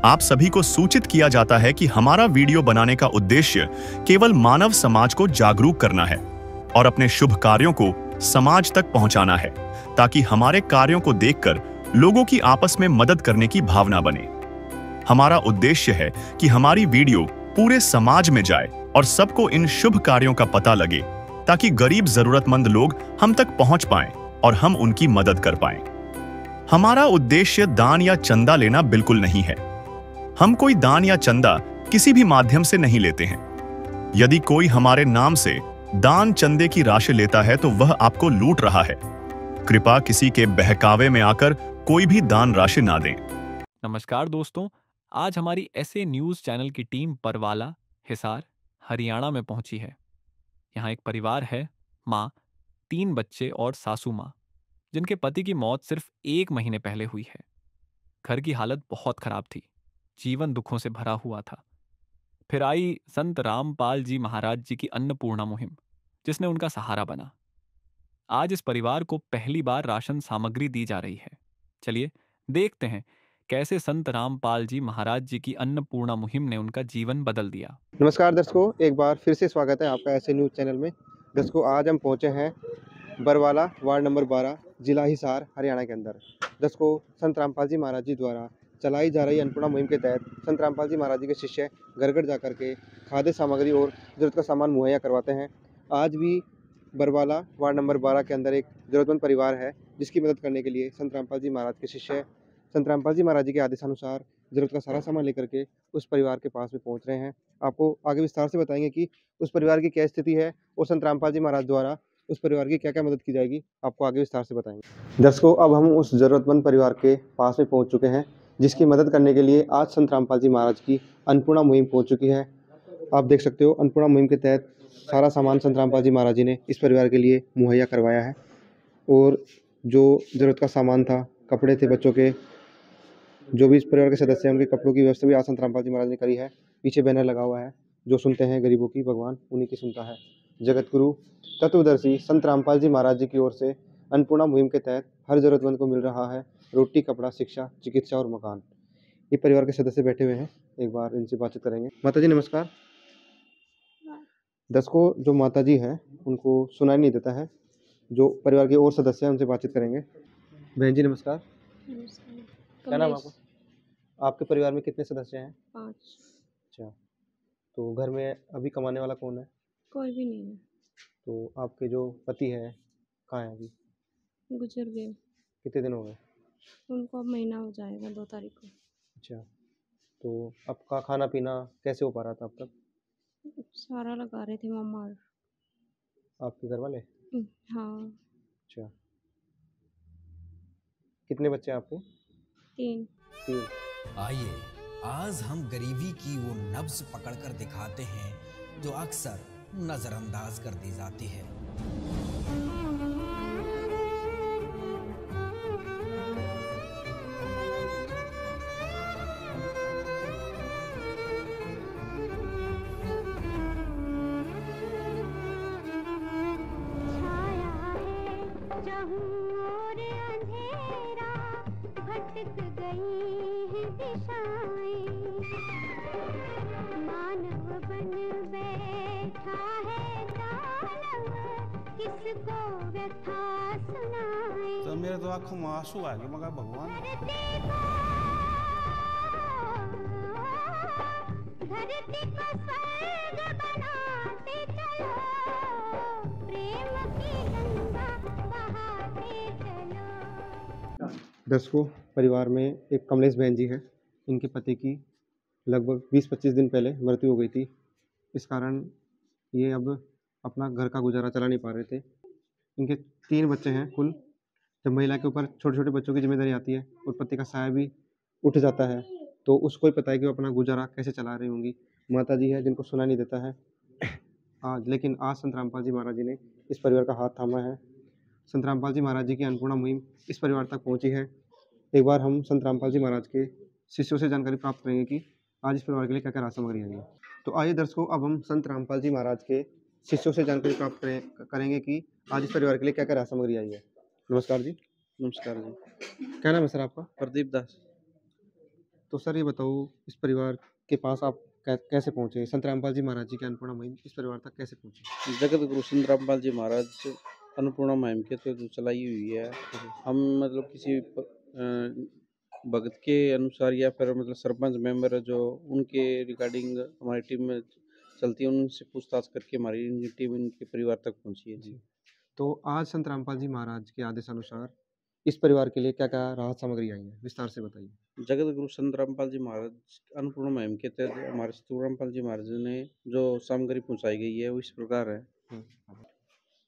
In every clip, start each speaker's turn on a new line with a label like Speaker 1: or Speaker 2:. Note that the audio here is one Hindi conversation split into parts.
Speaker 1: आप सभी को सूचित किया जाता है कि हमारा वीडियो बनाने का उद्देश्य केवल मानव समाज को जागरूक करना है और अपने शुभ कार्यों को समाज तक पहुंचाना है, ताकि हमारे कार्यों को देखकर लोगों की आपस में मदद करने की भावना बने। हमारा उद्देश्य है कि हमारी वीडियो पूरे समाज में जाए और सबको इन शुभ कार्यों का पता लगे, ताकि गरीब जरूरतमंद लोग हम तक पहुंच पाएं और हम उनकी मदद कर पाएं। हमारा उद्देश्य दान या चंदा लेना बिल्कुल नहीं है। हम कोई दान या चंदा किसी भी माध्यम से नहीं लेते हैं। यदि कोई हमारे नाम से दान चंदे की राशि लेता है तो वह आपको लूट रहा है। कृपया किसी के बहकावे में आकर कोई भी दान राशि ना दें।
Speaker 2: नमस्कार दोस्तों, आज हमारी ऐसे न्यूज़ चैनल की टीम परवाला, हिसार, हरियाणा में पहुंची है। यहाँ एक परिवार है, माँ, 3 बच्चे और सासू माँ, जिनके पति की मौत सिर्फ 1 महीने पहले हुई है। घर की हालत बहुत खराब थी, जीवन दुखों से भरा हुआ था। फिर आई संत रामपाल जी महाराज जी की अन्नपूर्णा मुहिम, जिसने उनका सहारा बना। आज इस परिवार को पहली बार राशन सामग्री दी जा रही है। चलिए देखते हैं कैसे संत रामपाल जी महाराज जी की अन्नपूर्णा मुहिम ने उनका जीवन बदल दिया।
Speaker 3: नमस्कार दर्शकों, एक बार फिर से स्वागत है आपका ऐसे न्यूज़ चैनल में। दर्शकों, आज हम पहुंचे हैं बरवाला, वार्ड नंबर 12, जिला हिसार, हरियाणा के अंदर। दर्शकों, संत रामपाल जी महाराज जी द्वारा चलाई जा रही अन्नपूर्णा मुहिम के तहत संत रामपाल जी महाराज जी के शिष्य घर घर जाकर के खाद्य सामग्री और जरूरत का सामान मुहैया करवाते हैं। आज भी बरवाला, वार्ड नंबर 12 के अंदर एक ज़रूरतमंद परिवार है, जिसकी मदद करने के लिए संत रामपाल जी महाराज के शिष्य संत रामपाल जी महाराज जी के आदेशानुसार जरूरत का सारा सामान लेकर के उस परिवार के पास में पहुंच रहे हैं। आपको आगे विस्तार से बताएंगे कि उस परिवार की क्या स्थिति है और संत रामपाल जी महाराज द्वारा उस परिवार की क्या क्या मदद की जाएगी, आपको आगे विस्तार से बताएंगे। दर्शकों, अब हम उस ज़रूरतमंद परिवार के पास में पहुंच चुके हैं, जिसकी मदद करने के लिए आज संत रामपाल जी महाराज की अन्नपूर्णा मुहिम पहुंच चुकी है। आप देख सकते हो, अन्नपूर्णा मुहिम के तहत सारा सामान संत रामपाल जी महाराज जी ने इस परिवार के लिए मुहैया करवाया है। और जो ज़रूरत का सामान था, कपड़े थे बच्चों के, जो भी इस परिवार के सदस्य हैं उनके कपड़ों की व्यवस्था भी आज संत रामपाल जी महाराज ने करी है। पीछे बैनर लगा हुआ है, जो सुनते हैं गरीबों की भगवान उन्हीं की सुनता है। जगत गुरु तत्वदर्शी संत रामपाल जी महाराज जी की ओर से अन्नपूर्णा मुहिम के तहत हर जरूरतमंद को मिल रहा है रोटी, कपड़ा, शिक्षा, चिकित्सा और मकान। ये परिवार के सदस्य बैठे हुए हैं, एक बार इनसे बातचीत करेंगे। माता जी नमस्कार। दर्शकों, जो माता जी हैं उनको सुनाई नहीं देता है, जो परिवार के और सदस्य हैं उनसे बातचीत करेंगे। बहन जी नमस्कार। क्या नाम आपका? आपके परिवार में कितने सदस्य हैं?
Speaker 4: 5।
Speaker 3: अच्छा, तो घर में अभी कमाने वाला कौन है?
Speaker 4: कोई भी नहीं है।
Speaker 3: तो आपके जो पति हैं कहाँ हैं अभी?
Speaker 4: गुजर गए।
Speaker 3: कितने दिन हो गए?
Speaker 4: उनको अब महीना हो जाएगा 2 तारीख को।
Speaker 3: अच्छा, तो आपका खाना पीना कैसे हो पा रहा था अब तक?
Speaker 4: सारा लगा रहे थे मम्मा और
Speaker 3: आपके घर वाले?
Speaker 4: हाँ।
Speaker 3: अच्छा, कितने बच्चे हैं आपके?
Speaker 4: 3।
Speaker 3: 3।
Speaker 5: आइए आज हम गरीबी की वो नब्ज पकड़कर दिखाते हैं जो अक्सर नजरअंदाज कर दी जाती है।
Speaker 6: भटक गई है दिशाएं, मानव बन बैठा है दानव, किसको व्यथा सुनाए।
Speaker 7: तो मेरे तो आंखों में आंसू आ गए, मगर भगवान
Speaker 6: धरती को स्वर्ग बनाते चलो, प्रेम की गंगा बहाते चलो।
Speaker 3: दर्शकों, परिवार में एक कमलेश बहन जी है। इनके पति की लगभग 20-25 दिन पहले मृत्यु हो गई थी। इस कारण ये अब अपना घर का गुजारा चला नहीं पा रहे थे। इनके 3 बच्चे हैं कुल। जब महिला के ऊपर छोटे छोटे बच्चों की जिम्मेदारी आती है और पति का साया भी उठ जाता है, तो उसको ही पता है कि वो अपना गुजारा कैसे चला रही होंगी। माता जी है जिनको सुना नहीं देता है लेकिन आज संत रामपाल जी महाराज जी ने इस परिवार का हाथ थामा है। संत रामपाल जी महाराज जी की अन्नपूर्णा मुहिम इस परिवार तक पहुंची है। एक बार हम संत रामपाल जी महाराज के शिष्यों से जानकारी प्राप्त करेंगे कि आज इस परिवार के लिए क्या क्या राशन सामग्री आई है। तो आइए दर्शकों, अब हम संत रामपाल जी महाराज के शिष्यों से जानकारी प्राप्त करेंगे कि आज इस परिवार के लिए क्या क्या राशन सामग्री आई है। नमस्कार जी।
Speaker 7: नमस्कार जी।
Speaker 3: क्या नाम है सर आपका?
Speaker 7: प्रदीप दास।
Speaker 3: तो सर ये बताओ, इस परिवार के पास आप कैसे पहुँचे? संत रामपाल जी महाराज जी की अन्नपूर्णा मुहिम इस परिवार तक कैसे पहुँची?
Speaker 7: जगत गुरु संत रामपाल जी महाराज अन्नपूर्णा मुहिम के तो जो चलाई हुई है, हम मतलब किसी भगत के अनुसार या फिर मतलब सरपंच मेंबर जो उनके रिगार्डिंग हमारी टीम में चलती है, उनसे पूछताछ करके हमारी इनकी टीम इनके परिवार तक पहुंची है जी।
Speaker 3: तो आज संत रामपाल जी महाराज के आदेशानुसार इस परिवार के लिए क्या-क्या राहत सामग्री आई है? विस्तार से बताइए।
Speaker 7: जगत गुरु संत रामपाल जी महाराज अन्नपूर्णा मुहिम के तहत हमारे संत रामपाल जी महाराज ने जो सामग्री पहुंचाई गई है वो इस प्रकार है।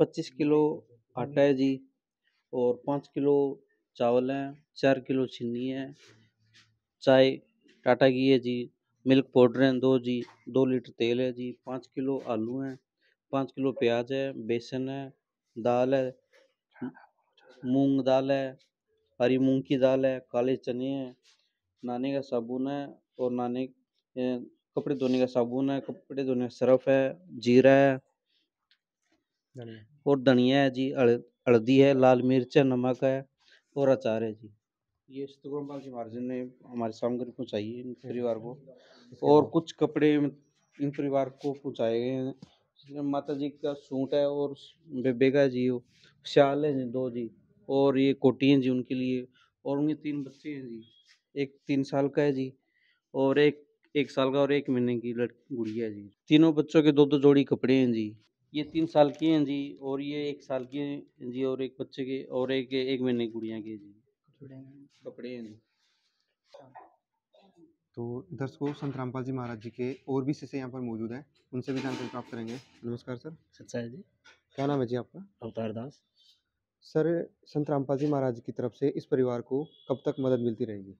Speaker 7: 25 किलो आटा है जी, और 5 किलो चावल है, 4 किलो चीनी है, चाय टाटा की है जी, मिल्क पाउडर है 2 जी, 2 लीटर तेल है जी, 5 किलो आलू हैं, 5 किलो प्याज है, बेसन है, दाल है, मूंग दाल है, हरी मूंग की दाल है, काले चने हैं, नहाने का साबुन है, और कपड़े धोने का साबुन है, कपड़े धोने का सर्फ है, जीरा है और धनिया है जी, हल्दी है, लाल मिर्च है, नमक है और अचार है जी। ये संत रामपाल जी महाराज ने हमारी सामग्री पहुंचाई है इन परिवार को, और कुछ कपड़े इन परिवार को पहुंचाए गए हैं, जिसमें माता जी का सूट है और बेबे का जी, शाल है जी 2 जी, और ये कोटी है जी उनके लिए, और उनके 3 बच्चे हैं जी, एक 3 साल का है जी, और एक 1 साल का और 1 महीने की गुड़िया है जी। तीनों बच्चों के 2-2 जोड़ी कपड़े हैं जी। ये 3 साल की हैं जी, और ये 1 साल की हैं जी, और एक बच्चे के और एक 1 महीने की गुड़िया के जी कपड़े हैं जी।
Speaker 3: तो दर्शकों, संत रामपाल जी महाराज जी के और भी शिष्य यहाँ पर मौजूद हैं, उनसे भी जानकारी प्राप्त करेंगे। नमस्कार सर।
Speaker 8: सच्चा है जी।
Speaker 3: क्या नाम है जी आपका?
Speaker 8: अवतार दास।
Speaker 3: सर, संत रामपाल जी महाराज की तरफ से इस परिवार को कब तक मदद मिलती रहेगी?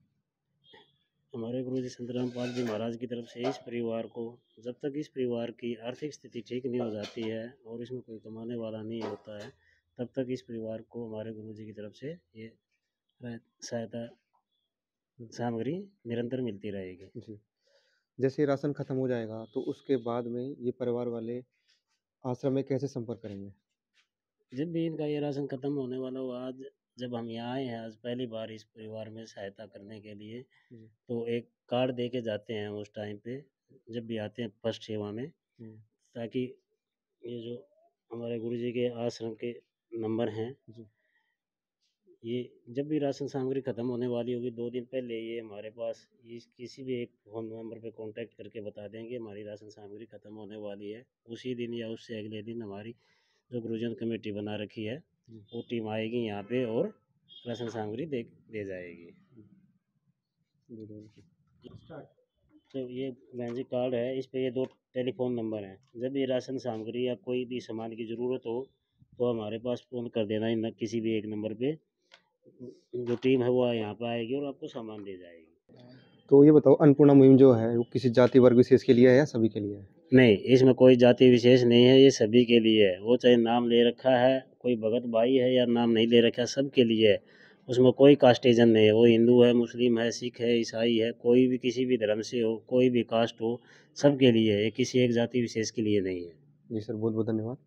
Speaker 8: हमारे गुरु जी संत रामपाल जी महाराज की तरफ से इस परिवार को, जब तक इस परिवार की आर्थिक स्थिति ठीक नहीं हो जाती है और इसमें कोई कमाने वाला नहीं होता है, तब तक इस परिवार को हमारे गुरु जी की तरफ से ये सहायता सामग्री निरंतर मिलती रहेगी
Speaker 3: जी। जैसे राशन खत्म हो जाएगा तो उसके बाद में ये परिवार वाले आश्रम में कैसे संपर्क करेंगे?
Speaker 8: जब भी इनका ये राशन खत्म होने वाला हो, आज जब हम यहाँ आए हैं, आज पहली बार इस परिवार में सहायता करने के लिए, तो एक कार्ड दे के जाते हैं उस टाइम पे, जब भी आते हैं फर्स्ट सेवा में, ताकि ये जो हमारे गुरुजी के आश्रम के नंबर हैं, ये जब भी राशन सामग्री ख़त्म होने वाली होगी 2 दिन पहले ये हमारे पास किसी भी एक फ़ोन नंबर पे कांटेक्ट करके बता देंगे हमारी राशन सामग्री ख़त्म होने वाली है। उसी दिन या उससे अगले दिन हमारी जो गुरुजन कमेटी बना रखी है वो टीम आएगी यहाँ पे और राशन सामग्री दे जाएगी। तो ये मैजिक कार्ड है, इस पे ये 2 टेलीफोन नंबर हैं। जब भी राशन सामग्री या कोई भी सामान की ज़रूरत हो तो हमारे पास फ़ोन कर देना, किसी भी एक नंबर पे जो टीम है वो यहाँ पे आएगी और आपको सामान दे जाएगी।
Speaker 3: तो ये बताओ, अन्नपूर्णा मुहिम जो है वो किसी जाति वर्ग विशेष के लिए है या सभी के लिए है?
Speaker 8: नहीं, इसमें कोई जाति विशेष नहीं है, ये सभी के लिए है। वो चाहे नाम ले रखा है कोई भगत भाई है या नाम नहीं ले रखा है, सब के लिए है। उसमें कोई कास्टिज़म नहीं है, वो हिंदू है, मुस्लिम है, सिख है, ईसाई है, कोई भी किसी भी धर्म से हो, कोई भी कास्ट हो, सब के लिए है, किसी एक जाति विशेष के लिए नहीं है।
Speaker 3: जी सर, बहुत बहुत धन्यवाद।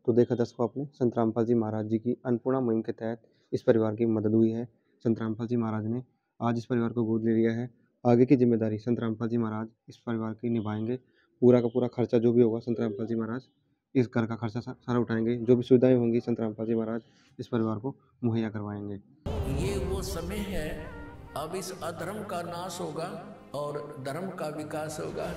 Speaker 3: तो देखा दर्शकों, आपने संत रामपाल जी महाराज जी की अन्नपूर्णा मुहिम के तहत इस परिवार की मदद हुई है। संत रामपाल जी महाराज ने आज इस परिवार को गोद ले लिया है। आगे की जिम्मेदारी संत रामपाल जी महाराज इस परिवार की निभाएंगे। पूरा का पूरा खर्चा जो भी होगा संत रामपाल जी महाराज इस घर का खर्चा सारा उठाएंगे। जो भी सुविधाएं होंगी संत रामपाल जी महाराज इस परिवार को मुहैया करवाएंगे।
Speaker 9: ये वो समय है, अब इस अधर्म का नाश होगा और धर्म का विकास होगा।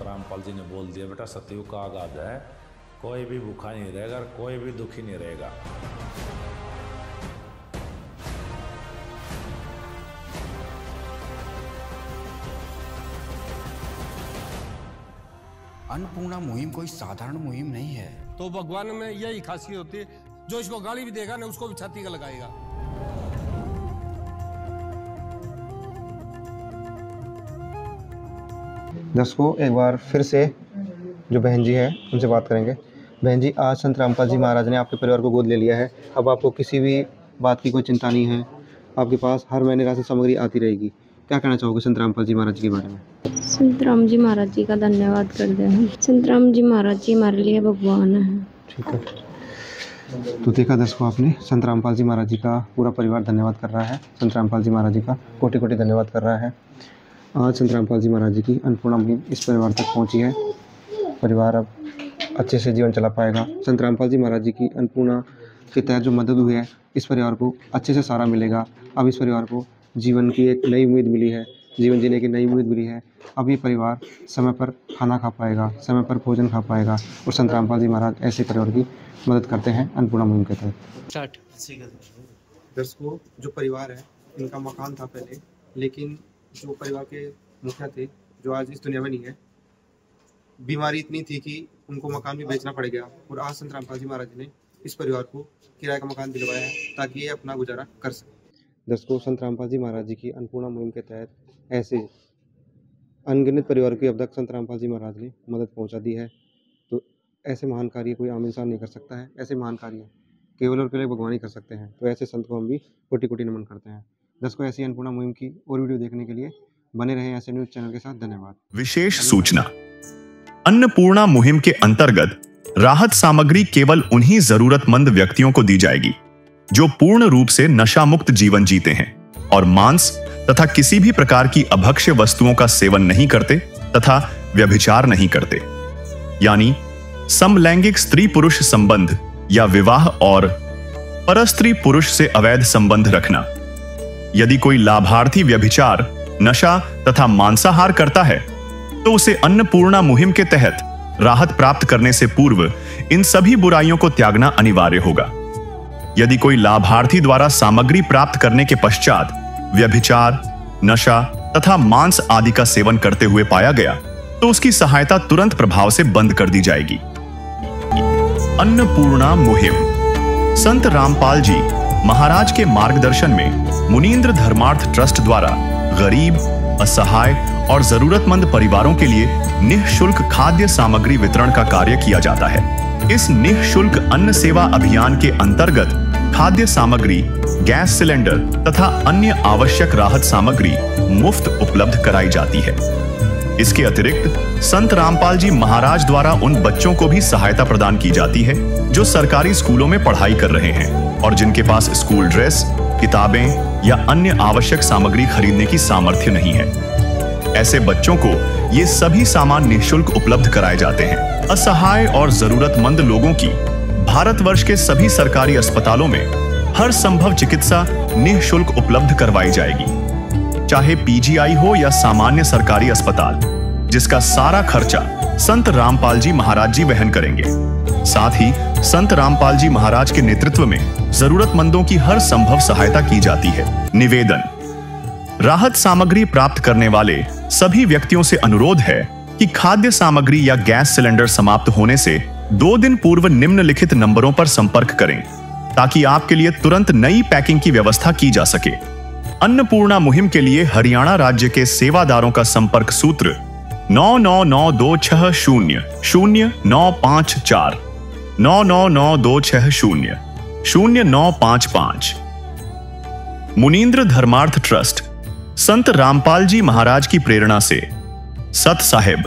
Speaker 10: रामपाल जी ने बोल दिया, बेटा सतयुग का आगाज है, कोई भी भूखा नहीं रहेगा, कोई भी दुखी नहीं रहेगा।
Speaker 5: अन्नपूर्णा मुहिम कोई साधारण मुहिम नहीं है।
Speaker 11: तो भगवान में यही खासियत होती है, जो इसको गाली भी देगा ना उसको भी छाती का लगाएगा।
Speaker 3: दर्शकों, एक बार फिर से जो बहन जी हैं उनसे बात करेंगे। बहन जी, आज संत रामपाल जी महाराज ने आपके परिवार को गोद ले लिया है। अब आपको किसी भी बात की कोई चिंता नहीं है, आपके पास हर महीने राशन सामग्री आती रहेगी। क्या कहना चाहोगे संत रामपाल जी महाराज के बारे में?
Speaker 4: संत राम जी महाराज जी का धन्यवाद करते हैं। संत राम जी महाराज जी हमारे लिए भगवान है।
Speaker 3: ठीक है, तो देखा दर्शकों आपने, संत रामपाल जी महाराज जी का पूरा परिवार धन्यवाद कर रहा है। संत रामपाल जी महाराज जी का कोटि कोटि धन्यवाद कर रहा है। आज संत रामपाल जी महाराज जी की अन्नपूर्णा मुहिम इस परिवार तक पहुंची है। परिवार अब अच्छे से जीवन चला पाएगा। संत रामपाल जी महाराज जी की अन्नपूर्णा के तहत जो मदद हुई है, इस परिवार को अच्छे से सहारा मिलेगा। अब इस परिवार को जीवन की एक नई उम्मीद मिली है, जीवन जीने की नई उम्मीद मिली है। अब ये परिवार समय पर खाना खा पाएगा, समय पर भोजन खा पाएगा और संत रामपाल जी महाराज ऐसे परिवार की मदद करते हैं अन्नपूर्णा मुहिम के तहत। दर्शकों, जो परिवार है इनका मकान था पहले, लेकिन जो परिवार के मुखिया थे जो आज इस दुनिया में नहीं है, बीमारी इतनी थी कि उनको मकान भी बेचना पड़ गया और आज संत रामपाल जी महाराज ने इस परिवार को किराए का मकान दिलवाया है ताकि ये अपना गुजारा कर सके। दर्शकों, संत रामपाल जी महाराज जी की अन्नपूर्णा मुहिम के तहत ऐसे अनगिनत परिवारों की अब तक संत रामपाल जी महाराज ने मदद पहुंचा दी है। तो ऐसे महान कार्य कोई आम इंसान नहीं कर सकता है। ऐसे महान कार्य केवल और केवल भगवान ही कर सकते हैं। तो ऐसे संत को हम भी कोटि कोटि नमन करते हैं। दर्शकों, ऐसी अन्नपूर्णा मुहिम की और वीडियो देखने के लिए बने रहें ऐसे न्यूज चैनल के साथ। धन्यवाद।
Speaker 1: विशेष सूचना, अन्नपूर्णा मुहिम के अंतर्गत राहत सामग्री केवल उन्हीं जरूरतमंद व्यक्तियों को दी जाएगी जो पूर्ण रूप से नशा मुक्त जीवन जीते हैं और मांस तथा किसी भी प्रकार की अभक्ष्य वस्तुओं का सेवन नहीं करते तथा व्यभिचार नहीं करते, यानी समलैंगिक स्त्री पुरुष संबंध या विवाह और परस्त्री पुरुष से अवैध संबंध रखना। यदि कोई लाभार्थी व्यभिचार, नशा तथा मांसाहार करता है तो उसे अन्नपूर्णा मुहिम के तहत राहत प्राप्त करने से पूर्व इन सभी बुराइयों को त्यागना अनिवार्य होगा। यदि कोई लाभार्थी द्वारा सामग्री प्राप्त करने के पश्चात व्यभिचार, नशा तथा मांस आदि का सेवन करते हुए पाया गया तो उसकी सहायता तुरंत प्रभाव से बंद कर दी जाएगी। अन्नपूर्णा मुहिम संत रामपाल जी महाराज के मार्गदर्शन में मुनींद्र धर्मार्थ ट्रस्ट द्वारा गरीब, असहाय और जरूरतमंद परिवारों के लिए निःशुल्क खाद्य सामग्री वितरण का कार्य किया जाता है। इस निःशुल्क अन्न सेवा अभियान के अंतर्गत खाद्य सामग्री, गैस सिलेंडर तथा अन्य आवश्यक राहत सामग्री मुफ्त उपलब्ध कराई जाती है। इसके अतिरिक्त संत रामपाल जी महाराज द्वारा उन बच्चों को भी सहायता प्रदान की जाती है जो सरकारी स्कूलों में पढ़ाई कर रहे हैं और जिनके पास स्कूल ड्रेस, किताबें या अन्य आवश्यक सामग्री खरीदने की सामर्थ्य नहीं है। ऐसे बच्चों को ये सभी सामान निःशुल्क उपलब्ध कराए जाते हैं। असहाय और जरूरतमंद लोगों की भारतवर्ष के सभी सरकारी अस्पतालों में हर संभव चिकित्सा निःशुल्क उपलब्ध करवाई जाएगी, चाहे पीजीआई हो या सामान्य सरकारी अस्पताल, जिसका सारा खर्चा संत रामपाल जी महाराज जी वहन करेंगे। साथ ही संत रामपाल जी महाराज के नेतृत्व में जरूरतमंदों की हर संभव सहायता की जाती है। निवेदन, राहत सामग्री प्राप्त करने वाले सभी व्यक्तियों से अनुरोध है कि खाद्य सामग्री या गैस सिलेंडर समाप्त होने से 2 दिन पूर्व निम्नलिखित नंबरों पर संपर्क करें ताकि आपके लिए तुरंत नई पैकिंग की व्यवस्था की जा सके। अन्नपूर्णा मुहिम के लिए हरियाणा राज्य के सेवादारों का संपर्क सूत्र 9992600954 9992600955। मुनींद्र धर्मार्थ ट्रस्ट संत रामपाल जी महाराज की प्रेरणा से सत साहिब